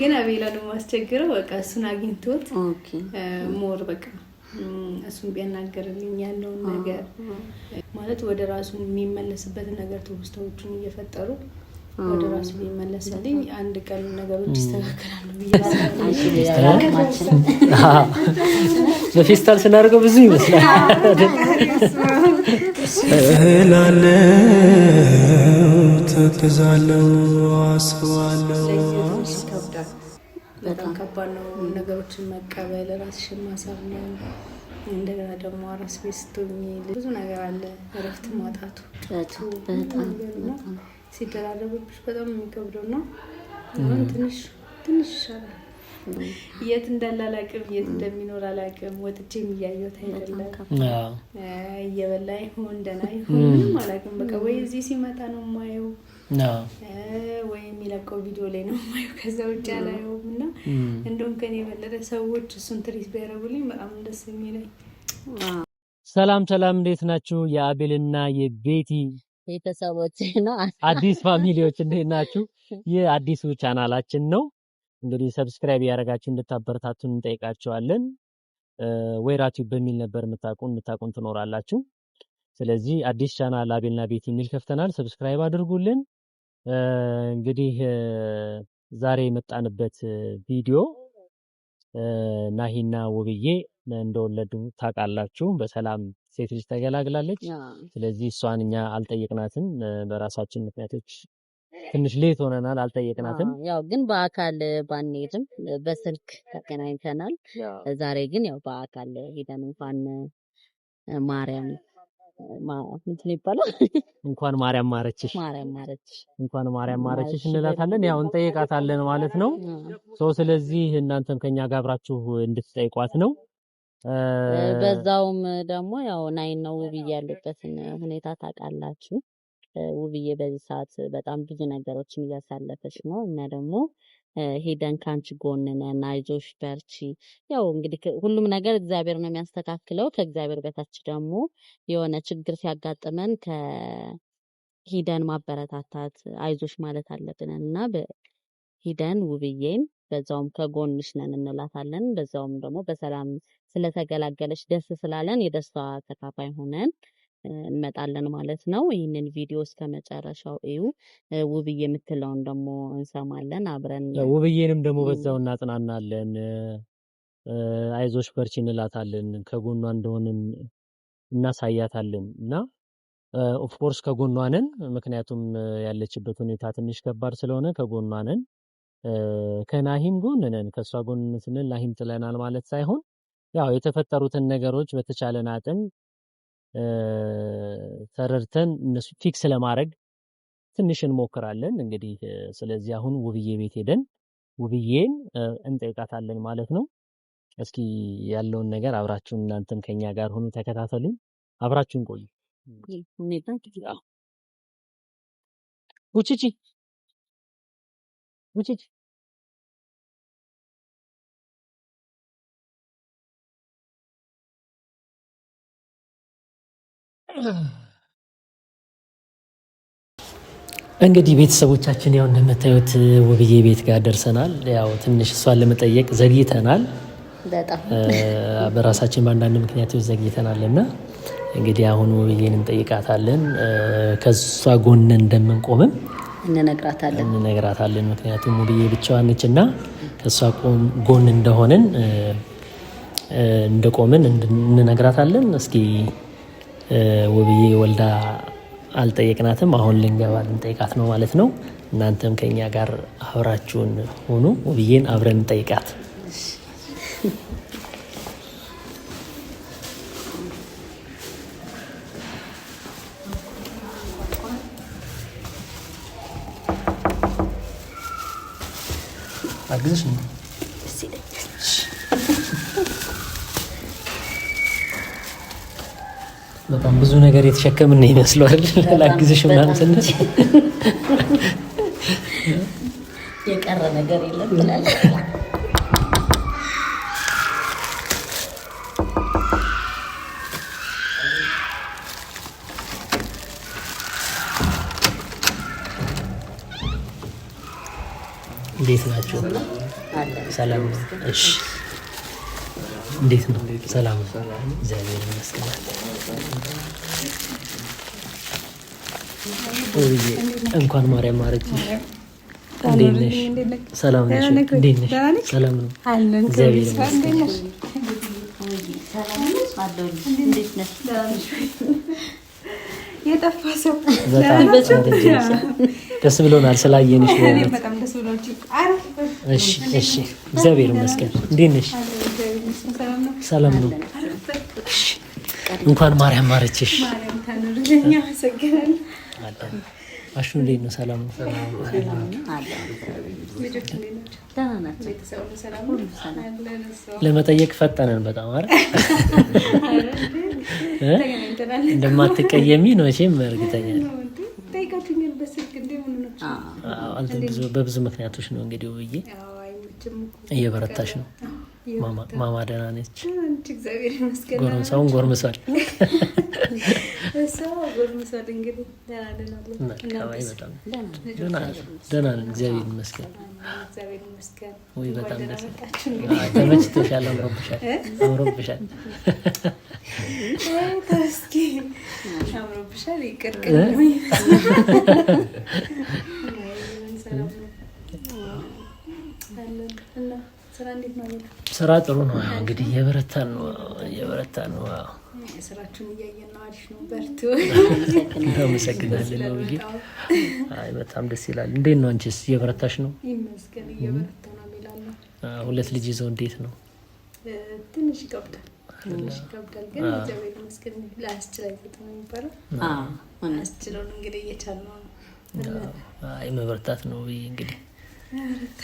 ግን አቤላ ነው ማስቸግረው በቃ እሱን አግኝቶት ሞር በቃ እሱን ቢያናገርልኝ ያለውን ነገር ማለት ወደ ራሱ የሚመለስበት ነገር ተውስተውቹን እየፈጠሩ ወደ ራሱ ቢመለስልኝ አንድ ቀን ነገሮች ይስተካከላሉ በፌስታል ስናደርገው ብዙ ይመስላል እላለሁ ተከዛለሁ አስባለሁ በጣም ከባድ ነው ነገሮችን መቀበል ራስሽን ማሳመን እንደገና ደግሞ አራስ ቤት ስትሆኚ ብዙ ነገር አለ እረፍት ማጣቱ በጣም ሲደራረብብሽ በጣም የሚከብደው ነው አሁን ትንሽ ይሻላል የት እንዳለ አላውቅም የት እንደሚኖር አላውቅም ወጥቼም እያየሁት አይደለም እየበላ ይሁን ደህና ይሁን ምንም አላውቅም በቃ ወይ እዚህ ሲመጣ ነው የማየው ወይ የሚለቀው ቪዲዮ ላይ ነው የማየው ከዛ ውጭ አላየውም እና እንደውም ከኔ የበለጠ ሰዎች እሱን ትሪት ቢያደርጉልኝ በጣም ደስ የሚለኝ ሰላም እንዴት ናችሁ የአቤልና የቤቲ ቤተሰቦች ነው አዲስ ፋሚሊዎች እንዴት ናችሁ የአዲሱ ቻናላችን ነው እንግዲህ ሰብስክራይብ ያደረጋችሁ እንድታበረታቱን እንጠይቃችኋለን ወይራቲው በሚል ነበር የምታቁን ትኖራላችሁ ስለዚህ አዲስ ቻናል አቤልና ቤቲ የሚል ከፍተናል ሰብስክራይብ አድርጉልን እንግዲህ ዛሬ የመጣንበት ቪዲዮ ናሂና ውብዬ እንደወለዱ ታውቃላችሁ በሰላም ሴት ልጅ ተገላግላለች ስለዚህ እሷን እኛ አልጠየቅናትም በራሳችን ምክንያቶች ትንሽ ሌት ሆነናል አልጠየቅናትም ያው ግን በአካል ባንሄድም በስልክ ተገናኝተናል ዛሬ ግን ያው በአካል ሄደን እንኳን ማርያም ምንድን ይባላል እንኳን ማርያም ማረችሽ እንላታለን ያው እንጠይቃታለን ማለት ነው ስለዚህ እናንተም ከኛ ጋር አብራችሁ እንድትጠይቋት ነው በዛውም ደግሞ ያው ናይና ውብዬ ያሉበትን ሁኔታ ታውቃላችሁ ውብዬ በዚህ ሰዓት በጣም ብዙ ነገሮችን እያሳለፈች ነው እና ደግሞ ሄደን ካንቺ ጎን ነን አይዞሽ በርቺ ያው እንግዲህ ሁሉም ነገር እግዚአብሔር ነው የሚያስተካክለው ከእግዚአብሔር በታች ደግሞ የሆነ ችግር ሲያጋጥመን ሄደን ማበረታታት አይዞሽ ማለት አለብንና ሄደን ውብዬን በዛውም ከጎንሽ ነን እንላታለን በዛውም ደግሞ በሰላም ስለተገላገለች ደስ ስላለን የደስታ ተካፋይ ሆነን እንመጣለን ማለት ነው ይሄንን ቪዲዮ እስከመጨረሻው እዩ ውብዬ የምትለውን ደግሞ እንሰማለን አብረን ውብዬንም ደግሞ በዛው እናጽናናለን አይዞሽ በርቺ እንላታለን ከጎኗ እንደሆነን እናሳያታለን እና ኦፍ ኮርስ ከጎኗ ነን ምክንያቱም ያለችበት ሁኔታ ትንሽ ከባድ ስለሆነ ከጎኗ ነን ከናሂም ጎን ነን ከሷ ጎን ስንል ናሂም ጥለናል ማለት ሳይሆን ያው የተፈጠሩትን ነገሮች በተቻለን አቅም ተረርተን እነሱ ፊክስ ለማድረግ ትንሽ እንሞክራለን እንግዲህ ስለዚህ አሁን ውብዬ ቤት ሄደን ውብዬን እንጠይቃታለን ማለት ነው እስኪ ያለውን ነገር አብራችሁን እናንተም ከኛ ጋር ሆኑ ተከታተሉን አብራችሁን ቆዩ ውጪ እንግዲህ ቤተሰቦቻችን ያው እንደምታዩት ውብዬ ቤት ጋር ደርሰናል ያው ትንሽ እሷን ለመጠየቅ ዘግይተናል በጣም በራሳችን በአንዳንድ ምክንያቶች ዘግይተናልና እንግዲህ አሁን ውብዬን እንጠይቃታለን ከሷ ጎን እንደምንቆምም እንነግራታለን ምክንያቱም ውብዬ ብቻዋን ነችና ከሷ ጎን እንደሆነን እንደቆምን እንነግራታለን እስኪ ውብዬ ወልዳ አልጠየቅናትም አሁን ልንገባ ልንጠይቃት ነው ማለት ነው እናንተም ከኛ ጋር አብራችሁን ሆኑ ውብዬን አብረን እንጠይቃት አግዝሽ ነው በጣም ብዙ ነገር የተሸከምን ይመስላል ላግዝሽ ምናምን ስንል የቀረ ነገር የለም ብላለች እንዴት ናችሁ ሰላም ነው? እሺ እንዴት ነው? ሰላም ነው? እግዚአብሔር ይመስገን። እንኳን ማርያም ማረችሽ። እንዴት ነሽ? ሰላም ነሽ? እንዴት ነሽ? ሰላም ነው? እግዚአብሔር ይመስገን። የጠፋ ሰው ደስ ብሎናል ስላየንሽ። እሺ እሺ፣ እግዚአብሔር ይመስገን። እንዴት ነሽ? ሰላም ነው? እሺ፣ እንኳን ማርያም ማረችሽ። አሹ እንዴት ነው? ሰላም ነው? ለመጠየቅ ፈጠነን በጣም አይደል? እንደማትቀየሚ ነው መቼም እርግጠኛ ነኝ። በብዙ ምክንያቶች ነው እንግዲህ ውብዬ እየበረታሽ ነው። ማማ ደህና ነች? ጎረምሳውን ጎርምሷል። ደህና ነን እግዚአብሔር ይመስገን። ወይ በጣም ደስ ተመችቶሻል? አምሮብሻል። አምሮብሻል። ይቅርቅ ስራ ጥሩ ነው። እንግዲህ የበረታን ነው። ስራችሁን እያየን ነው። አሪፍ ነው። በርቱ። እናመሰግናለን ነው ብዬ። አይ በጣም ደስ ይላል። እንዴት ነው አንቺስ? እየበረታሽ ነው? ይመስገን እየበረታ ነው የሚላለው። ሁለት ልጅ ይዘው እንዴት ነው? ትንሽ ይከብዳል ግን እግዚአብሔር ይመስገን ላስችል አይፈጥም የሚባለው። አስችለው እንግዲህ እየቻልነው ነው። አይ መበርታት ነው ብዬ እንግዲህ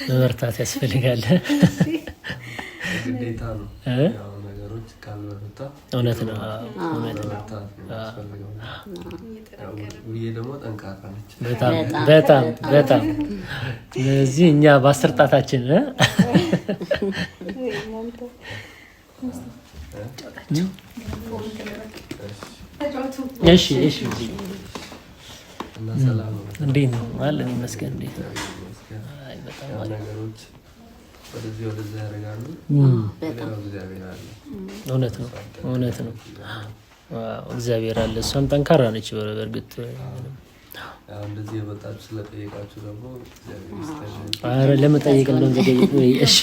መበርታት ያስፈልጋል። ግዴታ ነው። ያው ነገሮች ካልበረታ እውነት ነው። ውዬ ደግሞ ጠንካራ ነች በጣም። ስለዚህ እኛ በ10 ጣታችን እሺ እና ሰላም ነው። እንዴት ነው? አለን ይመስገን። እንዴት ነው? ነገሮች ወደዛ ያደርጋሉ። እግዚአብሔር አለ። እውነት ነው። እግዚአብሔር አለ። እሷም ጠንካራ ነች። በእርግጥ እንደዚህ የመጣችሁ ስለጠየቃችሁ ደግሞ ለመጠየቅ ነው እንግዲህ። እሺ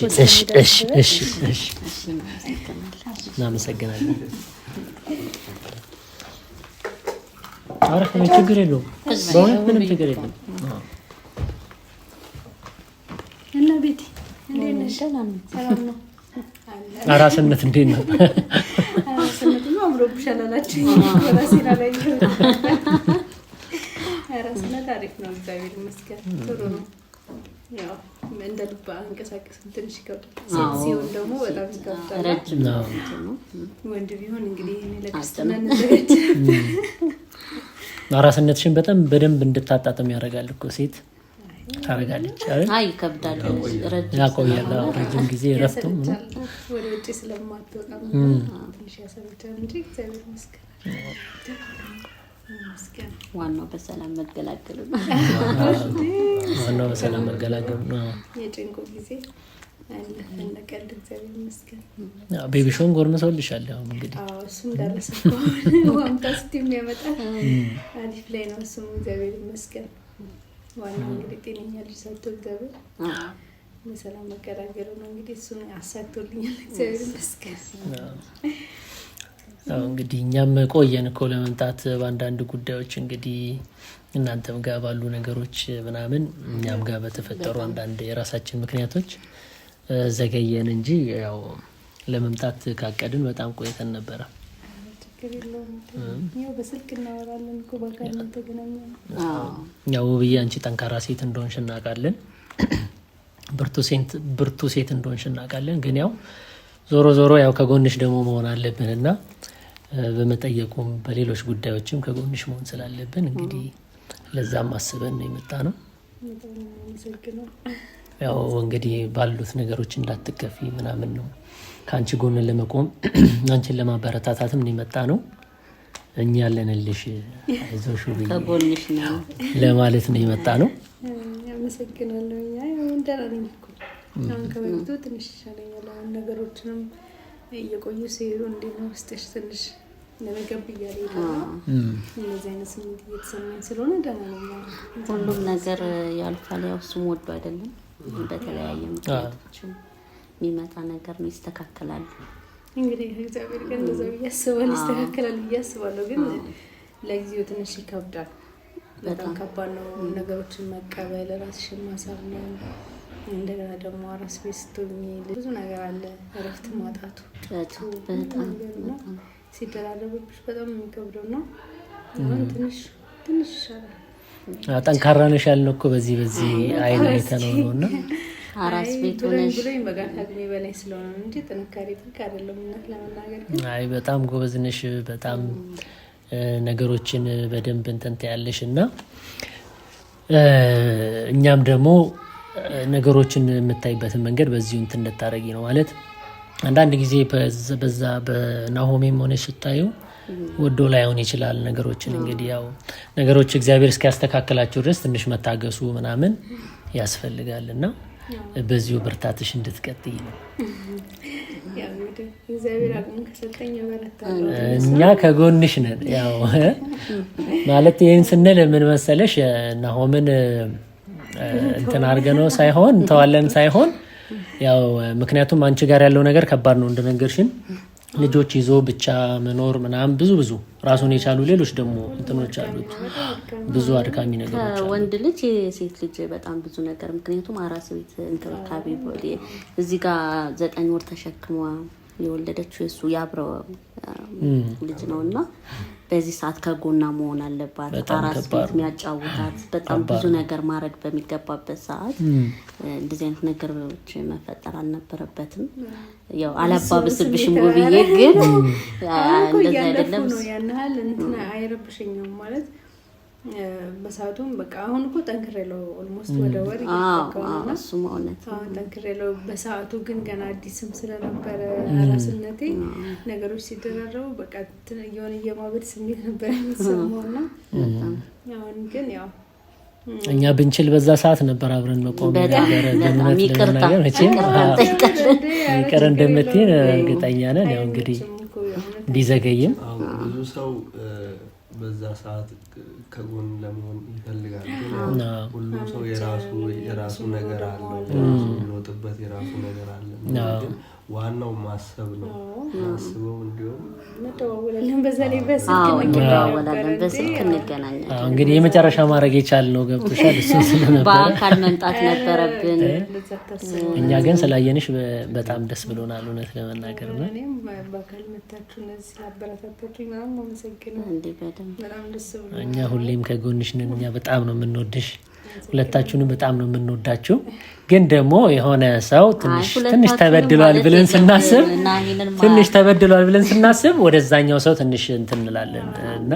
እናመሰግናለን። ኧረ ችግር የለውም። በእውነት ምንም ችግር የለውም። እና ቤቲ እንዴት ነሽ? ሰላም ነው? አራስነት እንዴት ነው? አራስነትማ አምሮብሻል አላችሁ። ራሴን አላየሁም። አራስነት አሪፍ ነው፣ እግዚአብሔር ይመስገን። ጥሩ ነው። ያው እንደ ልብ አንቀሳቀስም ትንሽ ይከብዳል። ሴት ሲሆን ደግሞ በጣም ይከብዳል። ወንድ ቢሆን እንግዲህ እኔ ለክርስትና እንዘጋጅ። አራስነትሽን በደንብ እንድታጣጥም ያደርጋል እኮ ሴት ታረጋለች አይደል? አይ ይከብዳል። ያቆያል። ረጅም ጊዜ ረፍቶ ወደ ውጭ ስለማትወጣ ትንሽ ያሰብቻል እንጂ እግዚአብሔር ይመስገን። ዋናው በሰላም መገላገሉ ነው። የጭንቁ ጊዜ እንደቀልድ እግዚአብሔር ይመስገን። ቤቢሾን ጎርምሰውልሻል። አሁን እንግዲህ እሱም ደረሰ ዋምታ ስቲ የሚያመጣ አሪፍ ላይ ነው። እሱም እግዚአብሔር ይመስገን። ዋናው እንግዲህ ጤነኛ ልጅ ሰጥቶ እግዚአብሔር በሰላም መገላገሉ ነው። እንግዲህ እሱን አሳክቶልኛል እግዚአብሔር ይመስገን። እንግዲህ እኛም ቆየን እኮ ለመምጣት በአንዳንድ ጉዳዮች እንግዲህ እናንተም ጋር ባሉ ነገሮች ምናምን እኛም ጋር በተፈጠሩ አንዳንድ የራሳችን ምክንያቶች ዘገየን እንጂ ያው ለመምጣት ካቀድን በጣም ቆይተን ነበረ። ያው በስልክ እናወራለን እኮ በአካል ተገናኘን። ያው ውብዬ አንቺ ጠንካራ ሴት እንደሆንሽ እናውቃለን፣ ብርቱ ሴት እንደሆንሽ እናውቃለን። ግን ያው ዞሮ ያው ከጎንሽ ደግሞ መሆን አለብንና በመጠየቁም በሌሎች ጉዳዮችም ከጎንሽ መሆን ስላለብን እንግዲህ ለዛም አስበን ነው የመጣ ነው። ያው እንግዲህ ባሉት ነገሮች እንዳትከፊ ምናምን ነው ከአንቺ ጎን ለመቆም አንቺን ለማበረታታትም ነው የመጣ ነው። እኛ ያለንልሽ አይዞሽ ብዬ ከጎንሽ ነው ለማለት ነው የመጣ ነው። አመሰግናለሁ። አሁን ከበፊቱ ትንሽ ይሻለኛል። አሁን ነገሮችንም እየቆዩ ሲሄዱ እንዴት ነው ውስጥሽ ትንሽ ለመገብ እያለ ይላል። እንደዚህ አይነት ስሜት እየተሰማኝ ስለሆነ ደህና ነኝ። ሁሉም ነገር ያልፋል። ያው እሱም ወዶ አይደለም በተለያየ ምክንያቶች የሚመጣ ነገር ነው፣ ይስተካከላል። እንግዲህ እግዚአብሔር ግን እንደዛው እያስባል ይስተካከላል እያስባለሁ። ግን ለጊዜው ትንሽ ይከብዳል። በጣም ከባድ ነው ነገሮችን መቀበል፣ ራስሽን ማሳመን። እንደገና ደግሞ አራስ ቤት ስትሆኚ ብዙ ነገር አለ። እረፍት ማጣቱ በጣም ሲደራረብብሽ በጣም የሚከብደው ነው። አሁን ትንሽ ይሻላል። ጠንካራ ነሽ ያልነው እኮ በዚህ አይነት ነውና አራስ ቤት ሆነሽ ብሎኝ በቃ ከአቅሜ በላይ ስለሆነ እንጂ ጥንካሬ ጥንቅ አይደለም። እውነት ለመናገር አይ በጣም ጎበዝ ነሽ። በጣም ነገሮችን በደንብ እንትን ያለሽ እና እኛም ደግሞ ነገሮችን የምታይበትን መንገድ በዚሁ እንትን እንድታረጊ ነው ማለት። አንዳንድ ጊዜ በዛ በናሆሜም ሆነ ስታዩ ወዶ ላይሆን ይችላል ነገሮችን። እንግዲህ ያው ነገሮች እግዚአብሔር እስኪያስተካክላቸው ድረስ ትንሽ መታገሱ ምናምን ያስፈልጋልና በዚሁ ብርታትሽ እንድትቀጥይ ነው። እኛ ከጎንሽ ነን። ያው ማለት ይሄን ስንል ምን መሰለሽ ናሆምን እንትን አድርገነው ሳይሆን እንተዋለን ሳይሆን ያው ምክንያቱም አንቺ ጋር ያለው ነገር ከባድ ነው እንደነገርሽን። ልጆች ይዞ ብቻ መኖር ምናምን ብዙ ራሱን የቻሉ ሌሎች ደግሞ እንትኖች አሉት፣ ብዙ አድካሚ ነገሮች አሉ። ወንድ ልጅ ሴት ልጅ በጣም ብዙ ነገር ምክንያቱም አራስ ቤት እንክብካቤ እዚህ ጋር 9 ወር ተሸክሟ የወለደችው የሱ ያብረው ልጅ ነውና በዚህ ሰዓት ከጎና መሆን አለባት። አራስ ቤት የሚያጫውታት በጣም ብዙ ነገር ማድረግ በሚገባበት ሰዓት እንደዚህ አይነት ነገሮች መፈጠር አልነበረበትም። ያው አላባብስብሽም ብዬ ግን እንደዛ አይደለም ነው ያናል እንትና አይረብሽኝም ማለት በሰዓቱም በቃ አሁን እኮ ጠንክሬለው ኦልሞስት ወደ ወር ይገባውና እሱ ማለት አሁን ጠንክሬለው በሰዓቱ ግን ገና አዲስም ስለነበረ አራስነቴ ነገሮች ሲደራረቡ በቃ የሆነ የማበድ ስሜት ነበር የሚሰማውና አሁን ግን ያው እኛ ብንችል በዛ ሰዓት ነበር አብረን መቆም ነበር። በእውነት ለመናገር መቼም ይቅር እንደምትይን እርግጠኛ ነን። ያው እንግዲህ ቢዘገይም ብዙ ሰው በዛ ሰዓት ከጎን ለመሆን ይፈልጋል። ሁሉም ሰው የራሱ ነገር አለው፣ የራሱ የሚወጥበት የራሱ ነገር አለ። ግን ዋናው ማሰብ ነው። ማስበው እንዲሁም እንተዋወላለን፣ በዛ ላይ በስልክ እንገናኛለን። እንግዲህ የመጨረሻ ማድረግ የቻልነው ገብቶሻል። እሱ ስለነበረ በአካል መምጣት ነበረብን። እኛ ግን ስላየንሽ በጣም ደስ ብሎናል እውነት ለመናገር ነው። እኔም በአካል መጣችሁ እነዚህ አበረታታችሁ ምናምን አመሰግናለሁ። እንዴ በደንብ በጣም ደስ ብሎናል። እኛ ሁሌም ከጎንሽ ነን። እኛ በጣም ነው የምንወድሽ፣ ሁለታችሁንም በጣም ነው የምንወዳችሁ። ግን ደግሞ የሆነ ሰው ትንሽ ተበድሏል ብለን ስናስብ ወደዛኛው ሰው ትንሽ እንትን እንላለን እና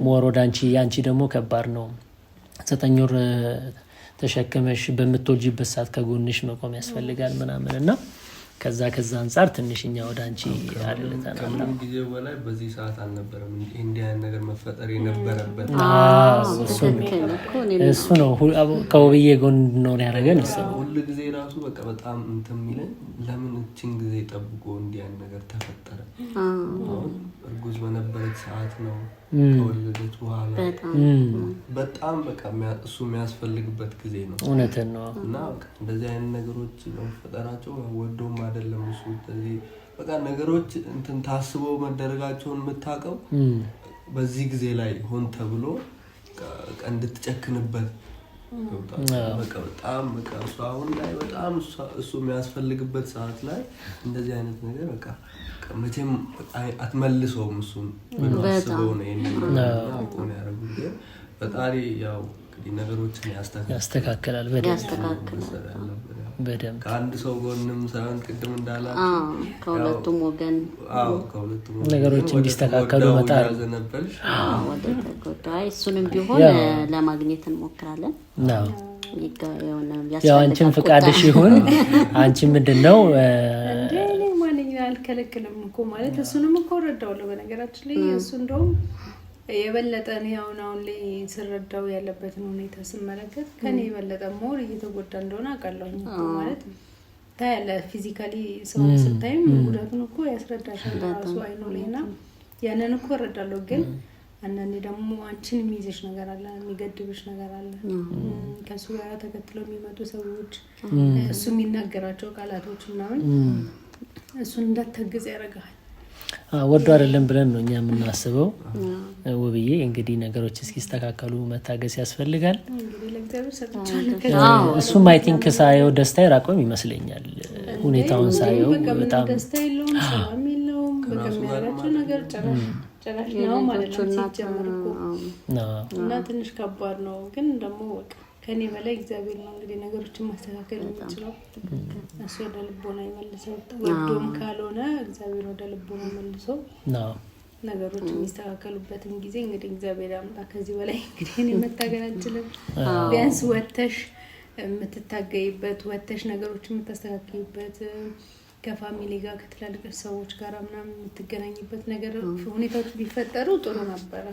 ሞር ወደ አንቺ ደግሞ ከባድ ነው። 9 ወር ተሸክመሽ በምትወልጂበት ሰዓት ከጎንሽ መቆም ያስፈልጋል ምናምን እና ከዛ አንፃር ትንሽኛ ወደ አንቺ አልልተናል። ከምን ጊዜ በላይ በዚህ ሰዓት አልነበረም እንዲህ አይነት ነገር መፈጠር የነበረበት። እሱ ነው ከውብዬ ጎን ነው ያደረገን። ሁሉ ጊዜ ራሱ በቃ በጣም እንትን የሚለን ለምን እችን ጊዜ ጠብቆ እንዲህ አይነት ነገር ተፈጠረ። አሁን እርጉዝ በነበረች ሰዓት ነው ከወለደች በኋላ በጣም በቃ እሱ የሚያስፈልግበት ጊዜ ነው። እውነትን ነው። እና እንደዚህ አይነት ነገሮች መፈጠራቸው ወዶም አይደለም እሱ እንደዚህ በቃ ነገሮች እንትን ታስበው መደረጋቸውን የምታውቀው በዚህ ጊዜ ላይ ሆን ተብሎ እንድትጨክንበት በቃ በጣም በቃ እሱ አሁን ላይ በጣም እሱ የሚያስፈልግበት ሰዓት ላይ እንደዚህ አይነት ነገር በቃ መቼም አትመልሰውም። እሱን በማስበው ነው ያደረጉት። ፈጣሪ ያው እንግዲህ ነገሮችን ያስተካክላል በደንብ ከአንድ ሰው ጎንም ሳይሆን ቅድም እንዳላችሁ ከሁለቱም ወገን ነገሮች እንዲስተካከሉ መጣር ነበርሽ። እሱንም ቢሆን ለማግኘት እንሞክራለን። ያው አንቺም ፍቃድሽ ይሁን። አንቺ ምንድነው አልከለክልም እኮ ማለት እሱንም እኮ ረዳዋለሁ። በነገራችን ላይ እሱ እንደውም የበለጠ ነው አሁን ላይ ስረዳው ያለበትን ሁኔታ ስመለከት ከኔ የበለጠ ሞር እየተጎዳ እንደሆነ አውቃለሁ ማለት ታያለ ፊዚካሊ ሰው ስታይም ጉዳቱን እኮ ያስረዳሻል ራሱ አይኑ ላይና ያንን እኮ እረዳለሁ ግን አንዳንዴ ደግሞ አንቺን የሚይዝሽ ነገር አለ የሚገድብሽ ነገር አለ ከሱ ጋር ተከትለው የሚመጡ ሰዎች እሱ የሚናገራቸው ቃላቶች ምናምን እሱን እንዳትተግዝ ያደርጋል ወዶ አይደለም ብለን ነው እኛ የምናስበው ውብዬ እንግዲህ ነገሮች እስኪስተካከሉ መታገስ ያስፈልጋል እንግዲህ ለእግዚአብሔር ሰጥቻለሁ እሱም አይ ቲንክ ሳየው ደስታ ይራቆም ይመስለኛል ሁኔታውን ሳየው በጣም ደስታ የለውም ሰላም የለውም በሚያደርጋቸው ነገር ጨራሽ ነው ማለት ነው ሲጀምርኩ እና ትንሽ ከባድ ነው ግን ደግሞ በቃ ከኔ በላይ እግዚአብሔር ነው እንግዲህ ነገሮችን ማስተካከል የሚችለው እሱ ወደ ልቦና ይመልሰው ወዶም ካልሆነ እግዚአብሔር ወደ ልቦና መልሰው ነገሮች የሚስተካከሉበትን ጊዜ እንግዲህ እግዚአብሔር ያምጣ ከዚህ በላይ እንግዲህ እኔ መታገል አልችልም ቢያንስ ወተሽ የምትታገይበት ወተሽ ነገሮችን የምታስተካክይበት ከፋሚሊ ጋር ከትላልቅ ሰዎች ጋር ምናምን የምትገናኝበት ነገር ሁኔታዎች ቢፈጠሩ ጥሩ ነበር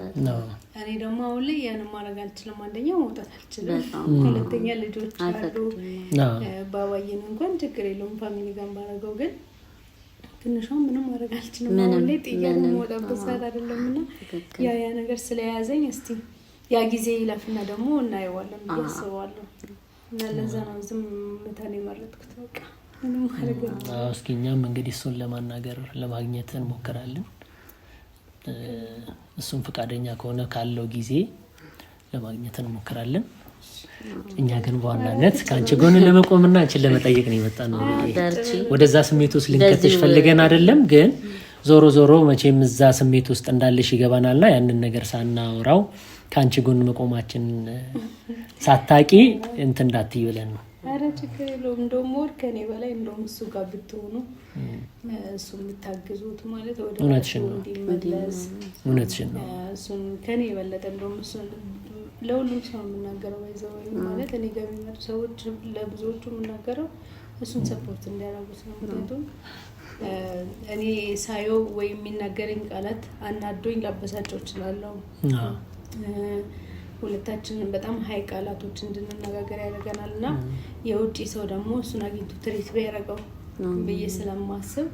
እኔ ደግሞ አሁን ላይ ያን ማድረግ አልችልም አንደኛ መውጣት አልችልም ሁለተኛ ልጆች አሉ ባባዬን እንኳን ችግር የለውም ፋሚሊ ጋር ባረገው ግን ትንሿን ምንም ማድረግ አልችልም አሁን ላይ ጥያቄ መውጣበት ሰዓት አይደለምና ያ ነገር ስለያዘኝ እስቲ ያ ጊዜ ይለፍና ደግሞ እናየዋለን ያስባለሁ እና ለዛ ነው ዝም መታኔ መረጥኩት በቃ እስኪኛም እንግዲህ እሱን ለማናገር ለማግኘት እንሞክራለን እሱን ፈቃደኛ ከሆነ ካለው ጊዜ ለማግኘት እንሞክራለን እኛ ግን በዋናነት ካንቺ ጎን ለመቆምና አንቺን ለመጠየቅ ነው የመጣነው ወደዛ ስሜት ውስጥ ልንከትሽ ፈልገን አይደለም ግን ዞሮ መቼም እዛ ስሜት ውስጥ እንዳለሽ ይገባናልና ያንን ነገር ሳናወራው ካንቺ ጎን መቆማችን ሳታቂ እንት እንዳትይ ብለን ነው አረ ችግር የለውም እንደውም ወር ከኔ በላይ እንደውም እሱ ጋር ብትሆኑ እሱ የምታግዙት ማለት ወደ እሱ እንዲመለስ እውነትሽን ነው እሱን ከኔ የበለጠ እንደውም እሱ ለሁሉም ሰው የምናገረው ይዘው ማለት እኔ ጋር የሚመጡ ሰዎች ለብዙዎቹ የምናገረው እሱን ሰፖርት እንዲያደርጉት ነው ምክንያቱም እኔ ሳየው ወይ የሚናገረኝ ቃላት አናዶኝ ላበሳቸው እችላለሁ ሁለታችንን በጣም ሃይ ቃላቶች እንድንነጋገር ያደርገናልና የውጪ ሰው ደግሞ እሱን አግኝቶ ትሪት ቢያደርገው ብዬ ስለማስብ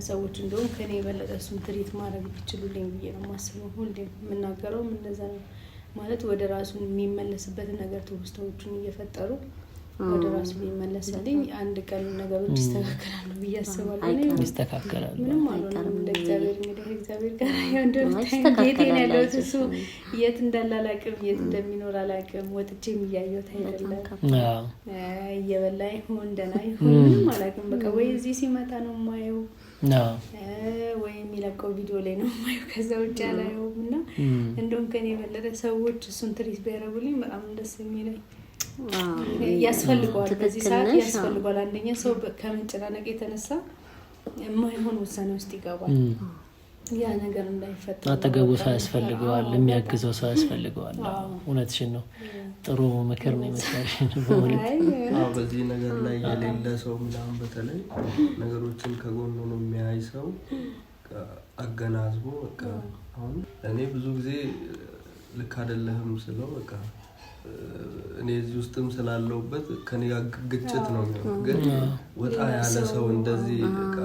ሰዎች እንደውም ከኔ የበለጠ እሱን ትሪት ማድረግ ቢችሉልኝ ብዬ ነው የማስበው ሁሌ የምናገረው እንደዛ ነው ማለት ወደ ራሱ የሚመለስበት ነገር ትውስታዎችን እየፈጠሩ ወደ ራሱ ቢመለስልኝ አንድ ቀን ነገሮች ይስተካከላሉ ብዬ አስባለሁ እኔ ይስተካከላሉ ምንም አልሆነም እግዚአብሔር እንግዲህ እግዚአብሔር ጋር እንደምታየው ያለው እሱ የት እንዳላላቅም የት እንደሚኖር አላቅም ወጥቼም እያየሁት አይደለም እየበላይ ሆን ደና ይሁን ምንም አላቅም በቃ ወይ እዚህ ሲመጣ ነው የማየው ወይ የሚለቀው ቪዲዮ ላይ ነው የማየው ከዛ ውጭ አላየውም እና እንደውም ከኔ የበለጠ ሰዎች እሱን ትሪት ቢያደርጉልኝ በጣም ደስ የሚለኝ ያስፈልገዋል በዚህ ሰዓት ያስፈልገዋል አንደኛ ሰው ከመጨናነቅ የተነሳ የማይሆን ውሳኔ ውስጥ ይገባል ያ ነገር እንዳይፈጠር አጠገቡ ሰው ያስፈልገዋል የሚያግዘው ሰው ያስፈልገዋል እውነትሽን ነው ጥሩ ምክር ነው የመጣሽ በዚህ ነገር ላይ የሌለ ሰው ምናምን በተለይ ነገሮችን ከጎኑ ነው የሚያይ ሰው አገናዝቦ በቃ አሁን እኔ ብዙ ጊዜ ልክ አይደለም ስለው በቃ እኔ እዚህ ውስጥም ስላለውበት ከኔ ጋር ግጭት ነው ግን ወጣ ያለ ሰው እንደዚህ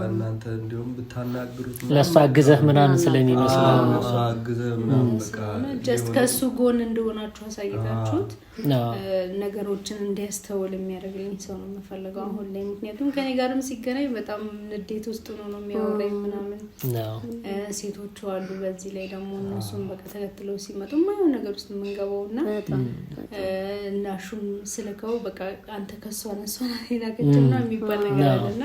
እናንተ እንዲሁም ብታናግሩት ለሷ አግዘህ ምናምን ስለሚመስለው ነው አግዘህ ምናምን በቃ ጀስት ከሱ ጎን እንደሆናችሁ አሳይታችሁት ነገሮችን እንዲያስተውል የሚያደርግልኝ ሰው ነው የምፈልገው አሁን ላይ ምክንያቱም ከኔ ጋርም ሲገናኝ በጣም ንዴት ውስጥ ነው የሚያወራኝ ምናምን ሴቶቹ አሉ በዚህ ላይ ደግሞ እነሱም በቃ ተከትለው ሲመጡ ማየው ነገር ውስጥ የምንገባውና እናሹም ስለከው በቃ አንተ ከሷ ነሷና ሄዳከችና የሚባል ነገር አለና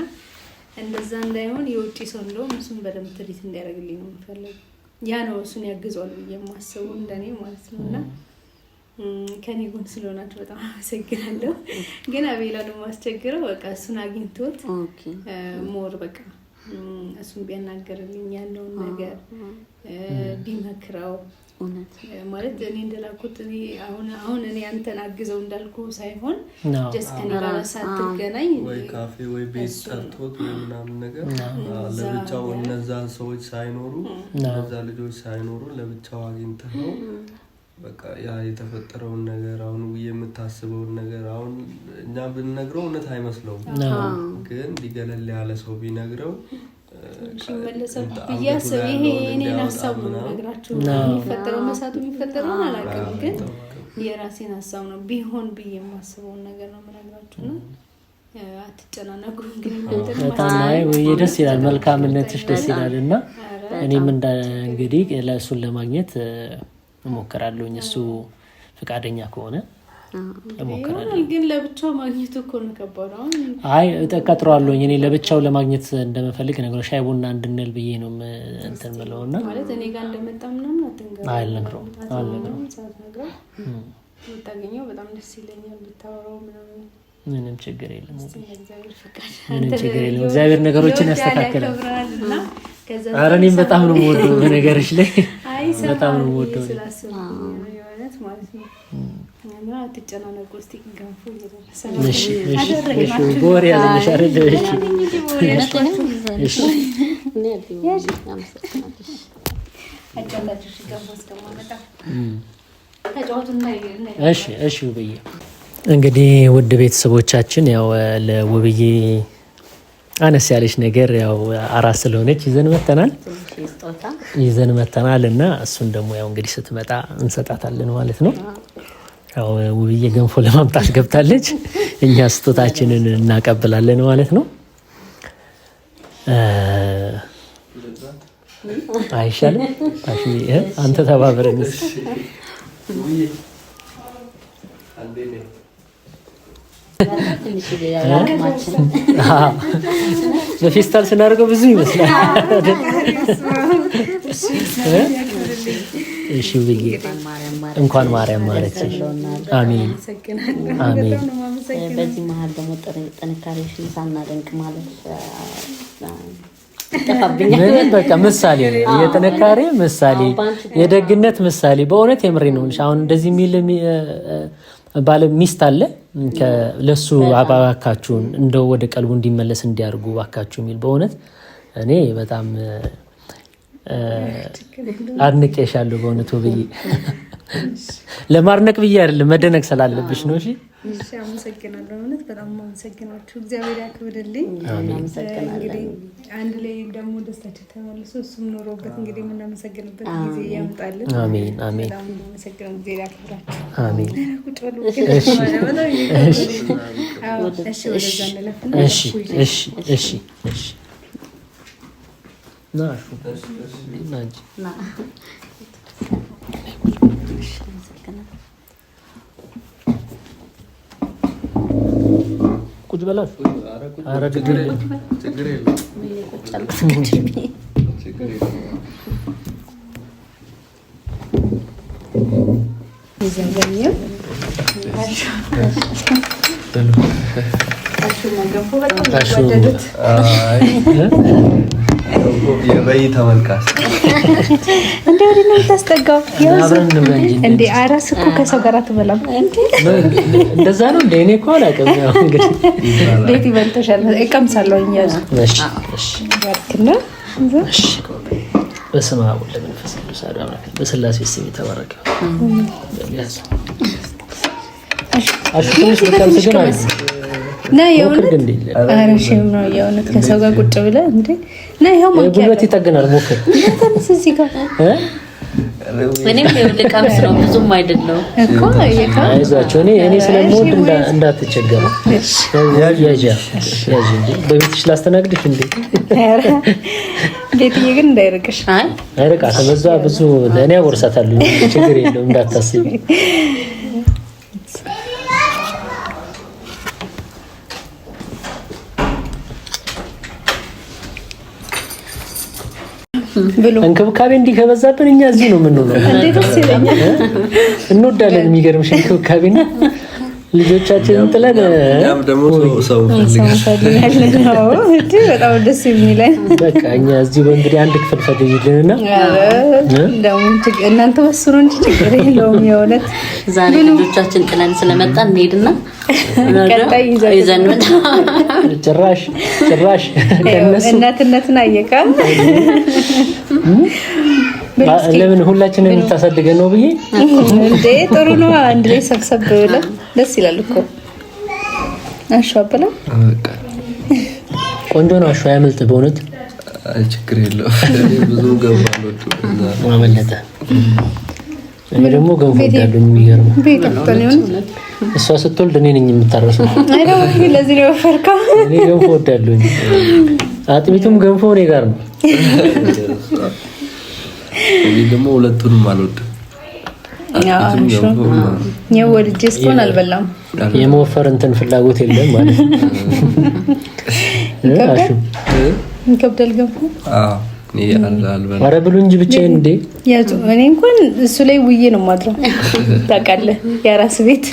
እንደዛ እንዳይሆን የውጪ ሰው እንደውም እሱን በደንብ ትሪት እንዲያደርግልኝ ነው የምፈልገው ያ ነው እሱን ያግዘዋል ብዬ የማስበው እንደኔ ማለት ነውና ከኔ ጎን ስለሆናችሁ በጣም አመሰግናለሁ ግን አቤላ ነው ማስቸግረው በቃ እሱን አግኝቶት ሞር በቃ እሱን ቢያናገርልኝ ያለውን ነገር ቢመክረው ማለት እኔ እንደላኩት እኔ አሁን እኔ አንተን አግዘው እንዳልኩ ሳይሆን ጀስት ከኔ ጋር ሳትገናኝ ወይ ካፌ ወይ ቤት ጠርቶት ምናምን ነገር ለብቻው እነዛ ሰዎች ሳይኖሩ እነዛ ልጆች ሳይኖሩ ለብቻው አግኝተው በቃ ያ የተፈጠረውን ነገር አሁን የምታስበውን ነገር አሁን እኛ ብንነግረው እውነት አይመስለውም፣ ግን ሊገለል ያለ ሰው ቢነግረው ይመለሳል ብያስብ ይሄ እኔን ሀሳብ ነው የምነግራችሁ። የሚፈጠረው መሳቱ የሚፈጠረው አላውቅም፣ ግን የራሴን ሀሳብ ነው ቢሆን ብዬ የማስበውን ነገር ነው የምነግራችሁና አትጨናነቁ። እንግዲህ ደስ ይላል፣ መልካምነትሽ ደስ ይላልና እኔም እንግዲህ ለእሱን ለማግኘት እሞክራለሁኝ እሱ ፈቃደኛ ከሆነ እሞክራለሁ። ግን ለብቻው ማግኘት እኮ ነው ከባድ። አይ ተቀጥሯለሁ እኔ ለብቻው ለማግኘት እንደምፈልግ ነገር ሻይ ቡና እንድንል ብዬ ነው እንትን ብለውና ማለት እኔ ጋር እንደመጣ ምናምን አልነግረውም ታገኘው በጣም ደስ ይለኛል ብታወራው ምናምን። ምንም ችግር የለም፣ ምንም ችግር የለም። እግዚአብሔር ነገሮችን ያስተካክላል። ኧረ እኔም በጣም ነው የምወደው በነገርሽ ላይ በጣም ነው የምወደው ማለት ማለት ነው። እና አትጨናነቁ። እስቲ ገንፎ እየደረሰ ነው። እሺ ቦር ያለሽ አይደል? እሺ እሺ ውብዬ እንግዲህ ውድ ቤተሰቦቻችን ያው ለውብዬ አነስ ያለች ነገር ያው አራስ ስለሆነች ይዘን መተናል እና እሱን ደግሞ ያው እንግዲህ ስትመጣ እንሰጣታለን ማለት ነው። ያው ውብዬ ገንፎ ለማምጣት ገብታለች፣ እኛ ስጦታችንን እናቀብላለን ማለት ነው። አይሻልም? አንተ ተባብረን በፌስታል ስናደርገው ብዙ ይመስላል። እሺ ብዬ እንኳን ማርያም ማለት አሜን አሜን። በዚህ መሀል ደግሞ ጥንካሬሽን ሳናደንቅ ማለት በቃ ምሳሌ የጥንካሬ ምሳሌ የደግነት ምሳሌ በእውነት የምሬ ነው። አሁን እንደዚህ የሚል ባለ ሚስት አለ ለሱ አባካችሁን እንደው ወደ ቀልቡ እንዲመለስ እንዲያርጉ ባካችሁ የሚል በእውነት እኔ በጣም አድንቄሻለሁ በእውነት ውብዬ። ለማርነቅ ብዬ አይደለም መደነቅ ስላለብሽ ነው። እሺ እሺ አመሰግናለሁ። እውነት በጣም አመሰግናችሁ። እግዚአብሔር ያክብርልኝ። እንግዲህ አንድ ላይ ደግሞ ደስታችሁ ተመልሶ እሱም ኖሮበት እንግዲህ የምናመሰግንበት ጊዜ ያምጣልን። አሜን አሜን። በጣም አመሰግናለሁ። እግዚአብሔር ያክብራችሁ። አሜን። እሺ ቁጭ በላችሁ። ኧረ ችግር የለም። የበይ ተመልካች እንዴ ወደ ነው ታስጠጋው እንዴ? አራስ እኮ ከሰው ጋር አትበላም እንዴ? እንደዛ ነው እንዴ? እኔ እኮ አላውቅም። ያው እንግዲህ ቤት ይበልተሻል። እቀምሳለሁ እኛስ። እሺ እሺ ወርክና እሺ። በስመ አብ ወወልድ ወመንፈስ ቅዱስ አሐዱ አምላክ በሥላሴ ስም የተባረከ ያስ አሽቱንስ በቀምስ ግን አይ ና የእውነት አረሽም ነው የእውነት ከሰው ጋር ቁጭ ብለህ እንዴ? ና ይሄው ማኪያ ጉልበት ይጠግናል። ሞክር ተነስ እዚህ ጋር እኔም የውልቃምስ ነው ብዙም አይደለም እኮ አይዟቸው። እኔ ስለምወድ እንዳትቸገሩ። ያጃ እንጂ በቤትሽ ላስተናግድሽ እንዴ? ቤትዬ ግን እንዳይርቅሽ። አይርቃትም። በዛ ብዙ እኔ አወርሳታለሁ። ችግር የለውም እንዳታስቢ። እንክብካቤ እንዲህ ከበዛብን እኛ እዚህ ነው የምንውለው። እንዴት ደስ ይለኛል። እንወዳለን። የሚገርምሽ እንክብካቤ ነው። ልጆቻችንን ጥለን ደግሞ ሰው ፈልጋለን። በጣም ደስ የሚለን በቃ እኛ እዚህ እንግዲህ አንድ ክፍል ፈልጊልንና እናንተ ወስኑ እንጂ ችግር የለውም። የእውነት ዛሬ ልጆቻችን ጥለን ስለመጣ እንሄድና ቀጣይ ይዘን ጭራሽ ከነሱ እናትነትን አየቃ ለምን ሁላችንም የምታሳድገን ነው ብዬ እንዴ ጥሩ ነው። አንድ ላይ ሰብሰብ ብለን ደስ ይላል እኮ አሻበላ ቆንጆ ነው። አሻ ያመልጥ በእውነት ችግር የለውም። ብዙ ገባሉ ማመለጠ እኔ ደግሞ ገንፎ እንዳሉኝ የሚገርመው ቤት አጥቶኝ እሷ ስትወልድ እኔ ነኝ የምታረሰው። አይደው ለዚህ ነው ፈርካው እኔ ገንፎ ወዳለሁኝ። አጥሚቱም ገንፎ እኔ ጋር ነው። እኔ ደግሞ ሁለቱንም አልወድም። ያው ወልጄ እስኮን አልበላም። የመወፈር እንትን ፍላጎት የለም ማለት ነው። ይከብዳል ገንፎ። እኔ አልበላም። ኧረ ብሉ እንጂ ብቻዬን እንዴ ያዙ። እኔ እንኳን እሱ ላይ ውዬ ነው ማድረው ታውቃለህ። የራስ ቤት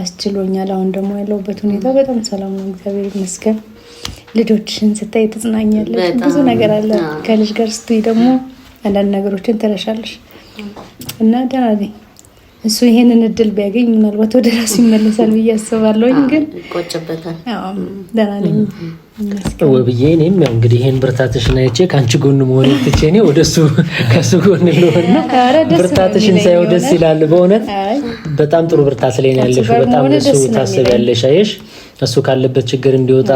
አስችሎኛል። አሁን ደግሞ ያለውበት ሁኔታ በጣም ሰላም ነው፣ እግዚአብሔር ይመስገን። ልጆችን ስታይ ትጽናኛለሽ። ብዙ ነገር አለ። ከልጅ ጋር ስትይ ደግሞ አንዳንድ ነገሮችን ትረሻለሽ እና ደህና ነኝ። እሱ ይሄንን እድል ቢያገኝ ምናልባት ወደ ራሱ ይመለሳል ብዬ አስባለሁኝ። ግን ቆጭበታል። አዎ ደህና ነኝ። ወብዬ እኔም ያው እንግዲህ ይሄን ብርታትሽን አይቼ ካንቺ ጎን መሆን ትቼ እኔ ወደሱ ከሱ ጎን ልሆንና ብርታትሽን ሳይው ደስ ይላል። በእውነት በጣም ጥሩ ብርታት ላይ ነው ያለሽው። በጣም እሱ ታስቢያለሽ። አየሽ እሱ ካለበት ችግር እንዲወጣ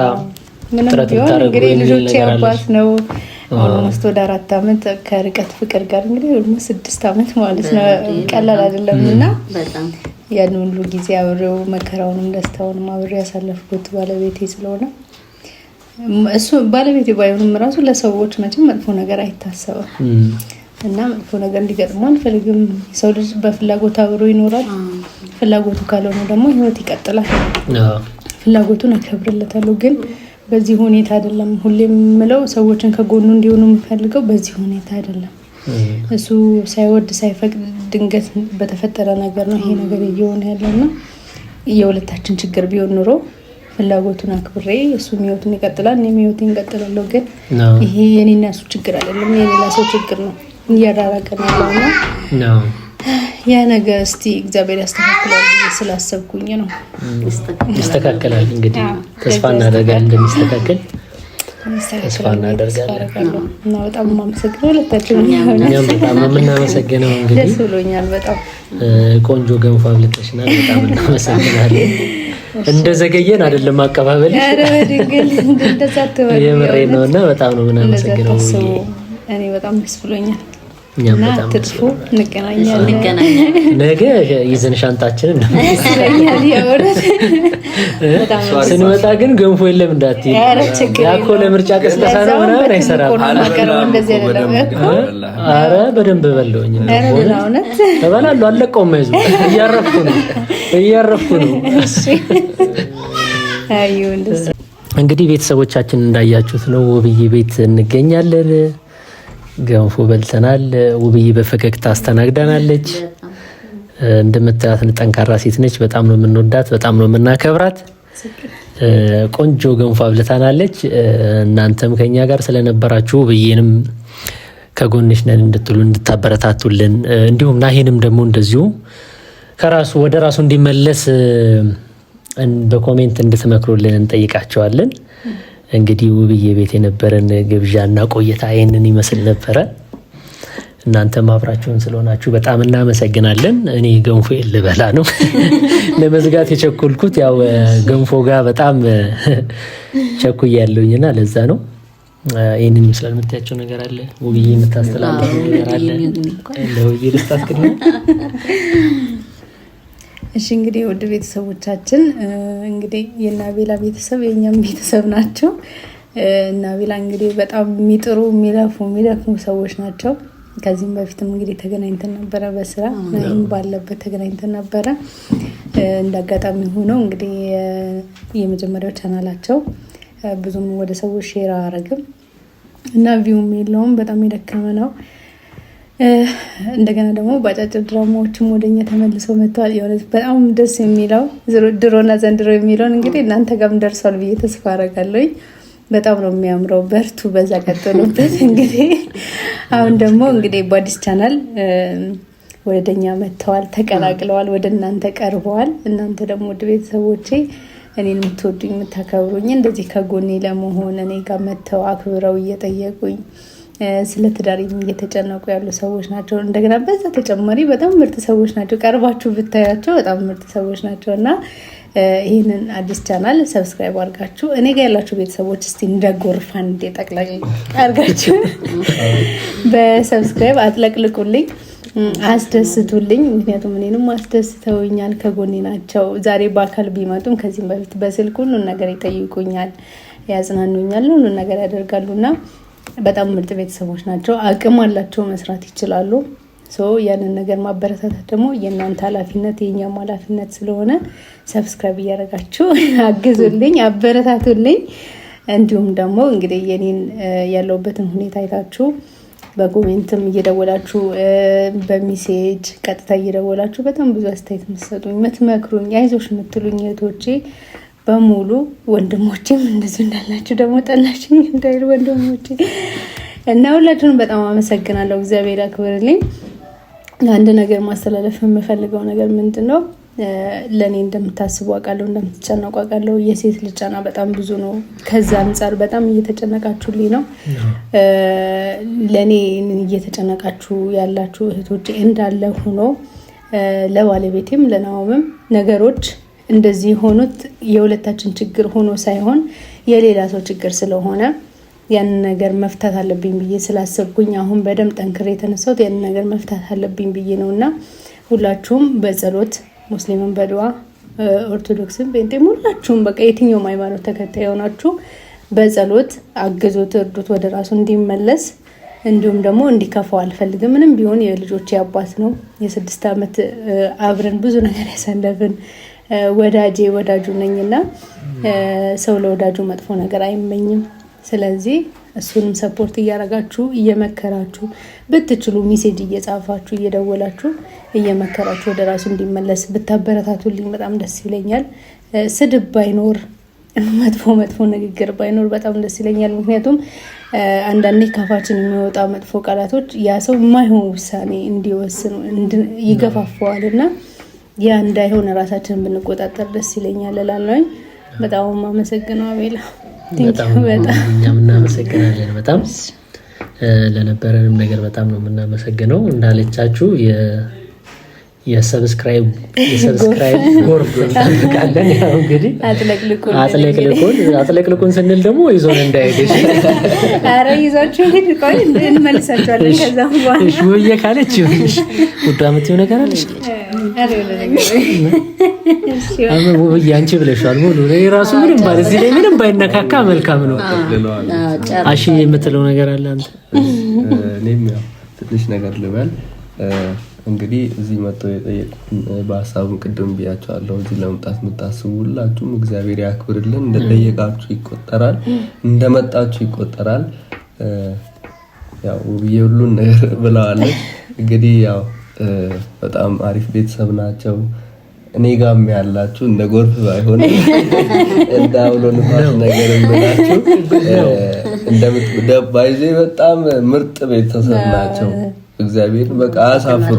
ጥረት ታደርጉ ልጆች ያባት ነው። ኦልሞስት ወደ 4 አመት ከርቀት ፍቅር ጋር እንግዲህ ኦልሞስት 6 አመት ማለት ነው። ቀላል አይደለምና በጣም ያን ሁሉ ጊዜ አብሬው መከራውንም ደስታውንም አብሬው ያሳለፍኩት ባለቤቴ ስለሆነ እሱ ባለቤቴ ባይሆንም ራሱ ለሰዎች መቼም መጥፎ ነገር አይታሰብም እና መጥፎ ነገር እንዲገጥመው አልፈልግም። ሰው ልጅ በፍላጎት አብሮ ይኖራል። ፍላጎቱ ካልሆነ ደግሞ ህይወት ይቀጥላል። ፍላጎቱን አከብርለታለሁ። ግን በዚህ ሁኔታ አይደለም። ሁሌም የምለው ሰዎችን ከጎኑ እንዲሆኑ የምፈልገው በዚህ ሁኔታ አይደለም። እሱ ሳይወድ ሳይፈቅድ ድንገት በተፈጠረ ነገር ነው ይሄ ነገር እየሆነ ያለውና የሁለታችን ችግር ቢሆን ኑሮ ፍላጎቱን አክብሬ እሱ ህይወቱን ይቀጥላል፣ እኔም ህይወቴን እቀጥላለሁ። ግን ይሄ የኔና እሱ ችግር አይደለም፣ የሌላ ሰው ችግር ነው እያራራቀን ያለውና ያ ነገር እስቲ እግዚአብሔር ያስተካክላል ስላሰብኩኝ ነው። ይስተካከላል እንግዲህ ተስፋ እናደርጋለን እንደሚስተካከል ተስፋ እናደርጋለን። እና በጣም ማመሰግነው ለታችሁ እኛም በጣም የምናመሰግነው እንግዲህ ደስ ብሎኛል። በጣም ቆንጆ ገንፎ አብልተሽናል። በጣም እናመሰግናለን። እንደዘገየን አይደለም አቀባበል ኧረ በድንግል እንደዛተው የምሬ ነውና በጣም ነው የምናመሰግነው። እኔ በጣም ደስ ብሎኛል። እኛም በጣም ትርፉ እንገናኛለን። ነገ ይዘን ሻንጣችንን ስንመጣ ግን ገንፎ የለም እንዳትዪ። ያኮ ለምርጫ ቅስቀሳ ነው ምናምን አይሰራም። ኧረ በደንብ በለውኝ እበላለሁ። አለቀውም አይዞህ እያረፍኩ ነው። እንግዲህ ቤተሰቦቻችን እንዳያችሁት ነው። ውብዬ ቤት እንገኛለን። ገንፎ በልተናል። ውብዬ በፈገግታ አስተናግዳናለች። እንደምታያት ጠንካራ ሴት ነች። በጣም ነው የምንወዳት፣ በጣም ነው የምናከብራት። ቆንጆ ገንፎ አብልታናለች። እናንተም ከኛ ጋር ስለነበራችሁ ውብዬንም ከጎንሽ ነን እንድትሉ እንድታበረታቱልን፣ እንዲሁም ናሂንም ደግሞ እንደዚሁ ከራሱ ወደ ራሱ እንዲመለስ በኮሜንት እንድትመክሩልን እንጠይቃቸዋለን። እንግዲህ ውብዬ ቤት የነበረን ግብዣና ቆይታ ይህንን ይመስል ነበረ። እናንተም አብራችሁን ስለሆናችሁ በጣም እናመሰግናለን። እኔ ገንፎ ልበላ ነው ለመዝጋት የቸኮልኩት። ያው ገንፎ ጋር በጣም ቸኩያለሁኝና ለዛ ነው። ይህንን ይመስላል። የምታያቸው ነገር አለ? ውብዬ የምታስተላልፈው ነገር አለ? ለውብዬ ልታስክድ ነው? እሺ እንግዲህ ወደ ቤተሰቦቻችን እንግዲህ የናቤላ ቤተሰብ የኛም ቤተሰብ ናቸው። ናቤላ እንግዲህ በጣም የሚጥሩ የሚለፉ ሰዎች ናቸው። ከዚህም በፊትም እንግዲህ ተገናኝተን ነበረ፣ በስራ ምንም ባለበት ተገናኝተን ነበረ። እንዳጋጣሚ ሆኖ እንግዲህ የመጀመሪያው ቻናላቸው ብዙም ወደ ሰዎች ሼር አያረግም እና ቪውም የለውም፣ በጣም የደከመ ነው። እንደገና ደግሞ በአጫጭር ድራማዎችም ወደኛ ተመልሰው መጥተዋል። የሆነ በጣም ደስ የሚለው ድሮና ዘንድሮ የሚለውን እንግዲህ እናንተ ጋርም ደርሷል ብዬ ተስፋ አደርጋለሁኝ። በጣም ነው የሚያምረው። በርቱ፣ በዛ ቀጥሉበት። እንግዲህ አሁን ደግሞ እንግዲህ በአዲስ ቻናል ወደኛ መጥተዋል፣ ተቀላቅለዋል፣ ወደ እናንተ ቀርበዋል። እናንተ ደግሞ ወደ ቤተሰቦቼ እኔን የምትወዱኝ የምታከብሩኝ እንደዚህ ከጎኔ ለመሆን እኔ ጋር መጥተው አክብረው እየጠየቁኝ ስለ ትዳር እየተጨነቁ ያሉ ሰዎች ናቸው። እንደገና በዛ ተጨማሪ በጣም ምርጥ ሰዎች ናቸው። ቀርባችሁ ብታያቸው በጣም ምርጥ ሰዎች ናቸው እና ይህንን አዲስ ቻናል ሰብስክራይብ አድርጋችሁ እኔ ጋር ያላችሁ ቤተሰቦች እስቲ እንደጎርፋ ጠቅላቂ አድርጋችሁ በሰብስክራይብ አጥለቅልቁልኝ፣ አስደስቱልኝ። ምክንያቱም እኔንም አስደስተውኛል፣ ከጎኔ ናቸው። ዛሬ በአካል ቢመጡም ከዚህም በፊት በስልክ ሁሉን ነገር ይጠይቁኛል፣ ያጽናኑኛል፣ ሁሉን ነገር ያደርጋሉና በጣም ምርጥ ቤተሰቦች ናቸው። አቅም አላቸው፣ መስራት ይችላሉ። ያንን ነገር ማበረታታት ደግሞ የእናንተ ኃላፊነት የእኛም ኃላፊነት ስለሆነ ሰብስክራይብ እያደረጋችሁ አግዙልኝ፣ አበረታቱልኝ። እንዲሁም ደግሞ እንግዲህ የኔን ያለውበትን ሁኔታ አይታችሁ በኮሜንትም እየደወላችሁ በሜሴጅ ቀጥታ እየደወላችሁ በጣም ብዙ አስተያየት የምትሰጡኝ፣ የምትመክሩኝ፣ አይዞሽ የምትሉኝ እህቶቼ በሙሉ ወንድሞቼም እንደዚህ እንዳላችሁ ደግሞ ጠላችሁ እንዳይሉ ወንድሞቼ እና ሁላችሁንም በጣም አመሰግናለሁ። እግዚአብሔር ያክብርልኝ። አንድ ነገር ማስተላለፍ የምፈልገው ነገር ምንድነው፣ ለኔ እንደምታስቡ አውቃለሁ፣ እንደምትጨነቁ አውቃለሁ። የሴት ልጅ ጫና በጣም ብዙ ነው። ከዛ አንፃር በጣም እየተጨነቃችሁልኝ ነው። ለኔ እየተጨነቃችሁ ያላችሁ እህቶቼ እንዳለ ሆኖ ለባለቤቴም ለናውምም ነገሮች እንደዚህ ሆኑት የሁለታችን ችግር ሆኖ ሳይሆን የሌላ ሰው ችግር ስለሆነ ያን ነገር መፍታት አለብኝ ብዬ ስላሰብኩኝ አሁን በደም ጠንክሬ የተነሳሁት ያን ነገር መፍታት አለብኝ ብዬ ነውና ሁላችሁም በጸሎት ሙስሊምን በዱዓ ኦርቶዶክስን ጴንጤም ሁላችሁም በቃ የትኛውም ሃይማኖት ተከታይ ሆናችሁ በጸሎት አግዙት፣ እርዱት ወደ ራሱ እንዲመለስ። እንዲሁም ደግሞ እንዲከፋው አልፈልግም። ምንም ቢሆን የልጆቼ አባት ነው። የ6 ዓመት አብረን ብዙ ነገር ያሳለፍን ወዳጁ ነኝና ሰው ለወዳጁ መጥፎ ነገር አይመኝም። ስለዚህ እሱንም ሰፖርት እያረጋችሁ እየመከራችሁ ብትችሉ ሜሴጅ እየጻፋችሁ እየደወላችሁ እየመከራችሁ ወደ ራሱ እንዲመለስ ብታበረታቱልኝ በጣም ደስ ይለኛል። ስድብ ባይኖር መጥፎ ንግግር ባይኖር በጣም ደስ ይለኛል። ምክንያቱም አንዳንዴ ካፋችን የሚወጣ መጥፎ ቃላቶች ያ ሰው የማይሆን ውሳኔ እንዲወስኑ ይገፋፈዋልና ያ እንዳይሆን ራሳችንን ብንቆጣጠር ደስ ይለኛል እላለሁኝ። በጣም አመሰግናለሁ አቤላ። እኛም እናመሰግናለን በጣም ለነበረንም ነገር በጣም ነው የምናመሰግነው። እንዳለቻችሁ የሰብስክራይብ ጎርፍ እንጠብቃለን። ያው እንግዲህ አጥለቅልቁን ስንል ደግሞ ይዞን እንዳይሄድሽ። ኧረ ይዟችሁ ሄድ ቆይ እንመልሳችኋለን። ከዛ በኋላ እሺ ወይ ካለች ይሁንሽ ውድ አመት ነገር አለሽ ያንቺ ብለሻል። ሙሉ ራሱ ምንም ባል እዚህ ላይ ምንም ባይነካካ መልካም ነው። አሺ የምትለው ነገር አለ አንተ? እኔም ያው ትንሽ ነገር ልበል። እንግዲህ እዚህ መጥተው የጠየቁን በሀሳቡን ቅድም ብያቸዋለሁ። እዚህ ለመምጣት የምታስቡ ሁላችሁም እግዚአብሔር ያክብርልን። እንደጠየቃችሁ ይቆጠራል፣ እንደመጣችሁ ይቆጠራል። ያው ሁሉን ነገር ብለዋለች። እንግዲህ ያው በጣም አሪፍ ቤተሰብ ናቸው። እኔ ጋርም ያላችሁ እንደ ጎርፍ ባይሆን እንደ አውሎ ንፋስ ነገር ብላችሁ እንደምትደባይዜ በጣም ምርጥ ቤተሰብ ናቸው። እግዚአብሔር በቃ አሳፍሩ።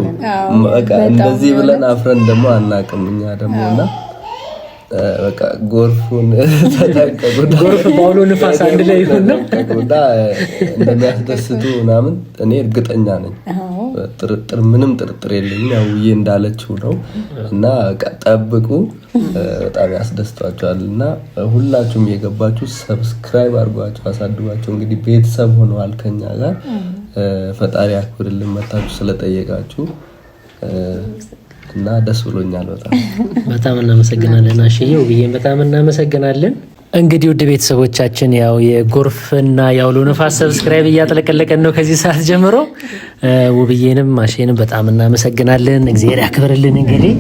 በቃ እንደዚህ ብለን አፍረን ደግሞ አናቅም እኛ ደሞና በቃ ጎርፉን ተጠንቀቁ። ጎርፍ ባውሎ ንፋስ አንድ ላይ ሆኖ እንደሚያስደስቱ ምናምን እኔ እርግጠኛ ነኝ። ምንም ጥርጥር የለኝም። ያው እንዳለችው ነው እና ጠብቁ፣ በጣም ያስደስቷቸዋል። እና ሁላችሁም የገባችሁ ሰብስክራይብ አድርጓቸው፣ አሳድጓቸው። እንግዲህ ቤተሰብ ሆነዋል ከኛ ጋር። ፈጣሪ ያክብርልን መታችሁ ስለጠየቃችሁ እና ደስ ብሎኛል። በጣም እናመሰግናለን። አሽዬው ብዬም በጣም እናመሰግናለን። እንግዲህ ውድ ቤተሰቦቻችን ያው የጎርፍና የአውሎ ነፋስ ሰብስክራይብ እያጥለቀለቀን ነው ከዚህ ሰዓት ጀምሮ። ውብዬንም አሽዬንም በጣም እናመሰግናለን። እግዚአብሔር ያክብርልን። እንግዲህ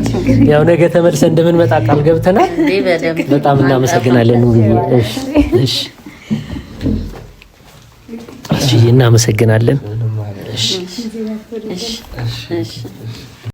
ያው ነገ ተመልሰን እንደምንመጣ ቃል ገብተናል። በጣም እናመሰግናለን ውብዬ። እሺ አሽዬ እናመሰግናለን። እሺ